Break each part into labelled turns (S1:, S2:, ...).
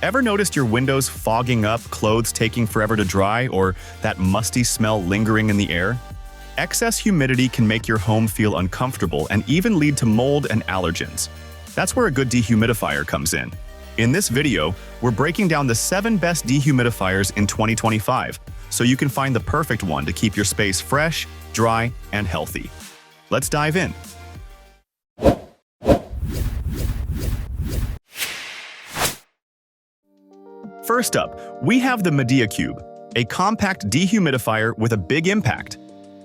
S1: Ever noticed your windows fogging up, clothes taking forever to dry, or that musty smell lingering in the air? Excess humidity can make your home feel uncomfortable and even lead to mold and allergens. That's where a good dehumidifier comes in. In this video, we're breaking down the 7 best dehumidifiers in 2025, so you can find the perfect one to keep your space fresh, dry, and healthy. Let's dive in. First up, we have the Midea Cube, a compact dehumidifier with a big impact.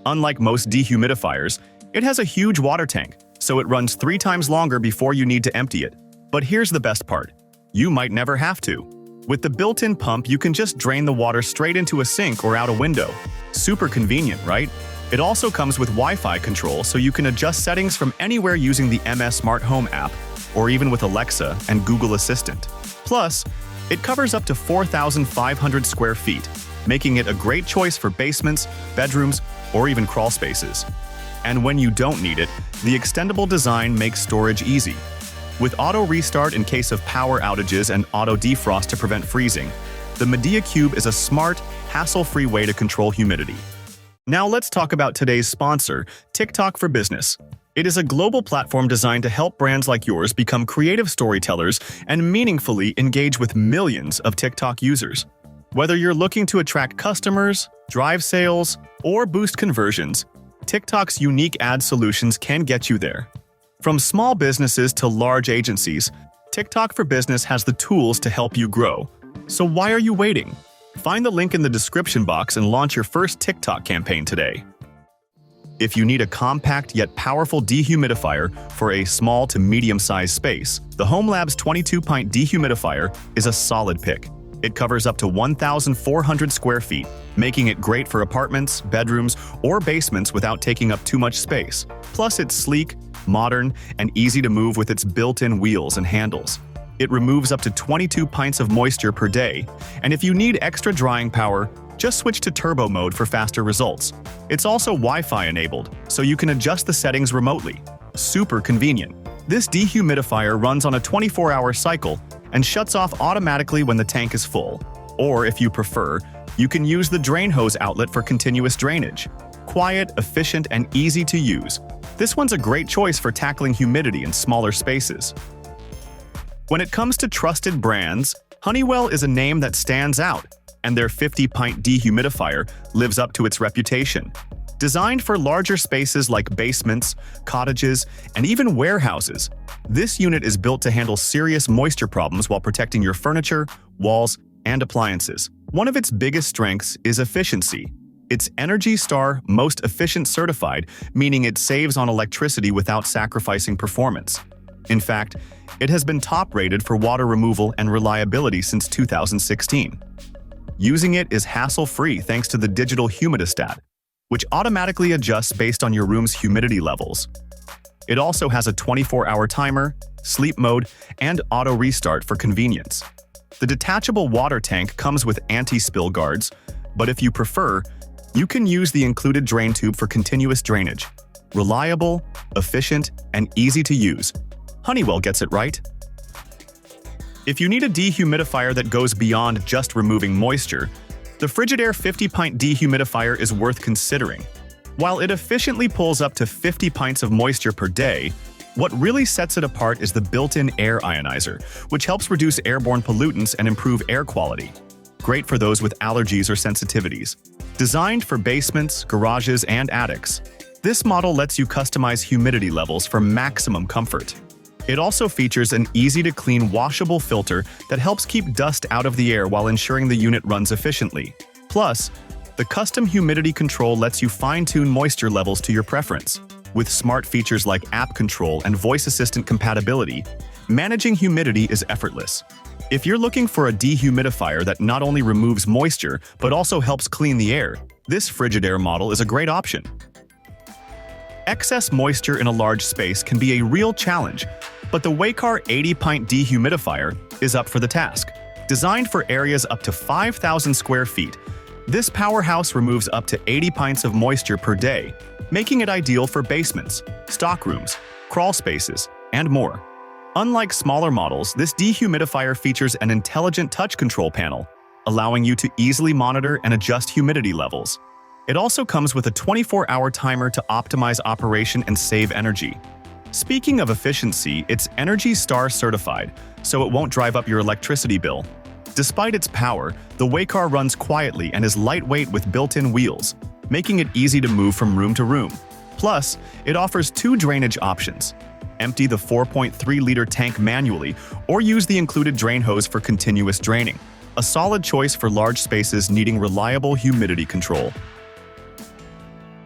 S1: Unlike most dehumidifiers, it has a huge water tank, so it runs 3 times longer before you need to empty it. But here's the best part. You might never have to. With the built-in pump, you can just drain the water straight into a sink or out a window. Super convenient, right? It also comes with Wi-Fi control, so you can adjust settings from anywhere using the MS Smart Home app, or even with Alexa and Google Assistant. Plus, it covers up to 4,500 square feet, making it a great choice for basements, bedrooms, or even crawl spaces. And when you don't need it, the extendable design makes storage easy. With auto restart in case of power outages and auto defrost to prevent freezing, the Midea Cube is a smart, hassle-free way to control humidity. Now let's talk about today's sponsor, TikTok for Business. It is a global platform designed to help brands like yours become creative storytellers and meaningfully engage with millions of TikTok users. Whether you're looking to attract customers, drive sales, or boost conversions, TikTok's unique ad solutions can get you there. From small businesses to large agencies, TikTok for Business has the tools to help you grow. So why are you waiting? Find the link in the description box and launch your first TikTok campaign today. If you need a compact yet powerful dehumidifier for a small to medium-sized space, the HomeLabs 22-pint dehumidifier is a solid pick. It covers up to 1,400 square feet, making it great for apartments, bedrooms, or basements without taking up too much space. Plus, it's sleek, modern, and easy to move with its built-in wheels and handles. It removes up to 22 pints of moisture per day, and if you need extra drying power, just switch to turbo mode for faster results. It's also Wi-Fi enabled, so you can adjust the settings remotely. Super convenient. This dehumidifier runs on a 24-hour cycle and shuts off automatically when the tank is full. Or if you prefer, you can use the drain hose outlet for continuous drainage. Quiet, efficient, and easy to use. This one's a great choice for tackling humidity in smaller spaces. When it comes to trusted brands, Honeywell is a name that stands out, and their 50-pint dehumidifier lives up to its reputation. Designed for larger spaces like basements, cottages, and even warehouses, this unit is built to handle serious moisture problems while protecting your furniture, walls, and appliances. One of its biggest strengths is efficiency. It's ENERGY STAR Most Efficient certified, meaning it saves on electricity without sacrificing performance. In fact, it has been top-rated for water removal and reliability since 2016. Using it is hassle-free thanks to the digital humidistat, which automatically adjusts based on your room's humidity levels. It also has a 24-hour timer, sleep mode, and auto restart for convenience. The detachable water tank comes with anti-spill guards, but if you prefer, you can use the included drain tube for continuous drainage. Reliable, efficient, and easy to use. Honeywell gets it right. If you need a dehumidifier that goes beyond just removing moisture, the Frigidaire 50-pint dehumidifier is worth considering. While it efficiently pulls up to 50 pints of moisture per day, what really sets it apart is the built-in air ionizer, which helps reduce airborne pollutants and improve air quality. Great for those with allergies or sensitivities. Designed for basements, garages, and attics, this model lets you customize humidity levels for maximum comfort. It also features an easy-to-clean washable filter that helps keep dust out of the air while ensuring the unit runs efficiently. Plus, the custom humidity control lets you fine-tune moisture levels to your preference. With smart features like app control and voice assistant compatibility, managing humidity is effortless. If you're looking for a dehumidifier that not only removes moisture but also helps clean the air, this Frigidaire model is a great option. Excess moisture in a large space can be a real challenge, but the Waykar 80-pint dehumidifier is up for the task. Designed for areas up to 5,000 square feet, this powerhouse removes up to 80 pints of moisture per day, making it ideal for basements, stockrooms, crawl spaces, and more. Unlike smaller models, this dehumidifier features an intelligent touch control panel, allowing you to easily monitor and adjust humidity levels. It also comes with a 24-hour timer to optimize operation and save energy. Speaking of efficiency, it's ENERGY STAR certified, so it won't drive up your electricity bill. Despite its power, the Waykar runs quietly and is lightweight with built-in wheels, making it easy to move from room to room. Plus, it offers 2 drainage options. Empty the 4.3-liter tank manually or use the included drain hose for continuous draining. A solid choice for large spaces needing reliable humidity control.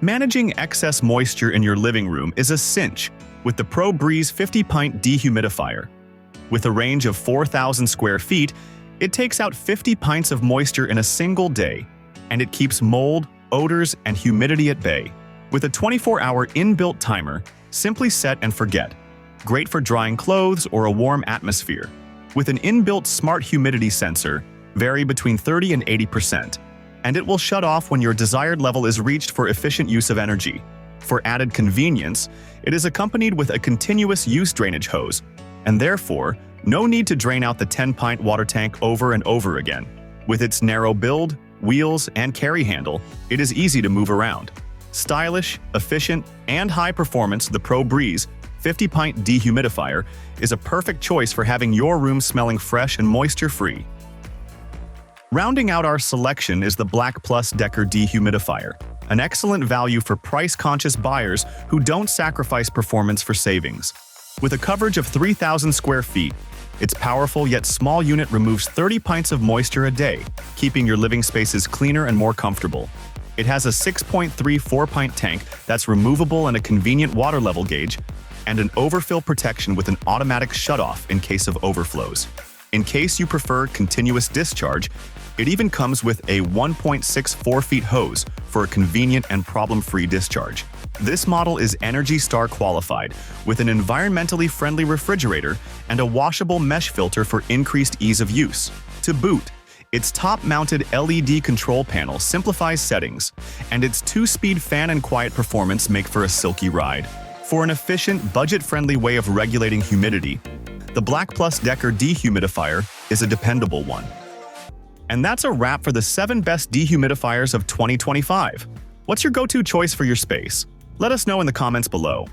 S1: Managing excess moisture in your living room is a cinch with the ProBreeze 50-pint dehumidifier. With a range of 4,000 square feet, it takes out 50 pints of moisture in a single day, and it keeps mold, odors, and humidity at bay. With a 24-hour inbuilt timer, simply set and forget. Great for drying clothes or a warm atmosphere. With an inbuilt smart humidity sensor, vary between 30 and 80%, and it will shut off when your desired level is reached for efficient use of energy. For added convenience, it is accompanied with a continuous use drainage hose, and therefore, no need to drain out the 10-pint water tank over and over again. With its narrow build, wheels, and carry handle, it is easy to move around. Stylish, efficient, and high performance, the ProBreeze 50-pint dehumidifier is a perfect choice for having your room smelling fresh and moisture-free. Rounding out our selection is the Black+Decker dehumidifier, an excellent value for price-conscious buyers who don't sacrifice performance for savings. With a coverage of 3,000 square feet, its powerful yet small unit removes 30 pints of moisture a day, keeping your living spaces cleaner and more comfortable. It has a 6.3 4-pint tank that's removable and a convenient water level gauge, and an overfill protection with an automatic shutoff in case of overflows. In case you prefer continuous discharge, it even comes with a 1.64 feet hose for a convenient and problem-free discharge. This model is ENERGY STAR qualified, with an environmentally friendly refrigerator and a washable mesh filter for increased ease of use. To boot, its top-mounted LED control panel simplifies settings, and its 2-speed fan and quiet performance make for a silky ride. For an efficient, budget-friendly way of regulating humidity, the Black+Decker dehumidifier is a dependable one. And that's a wrap for the 7 best dehumidifiers of 2025. What's your go-to choice for your space? Let us know in the comments below.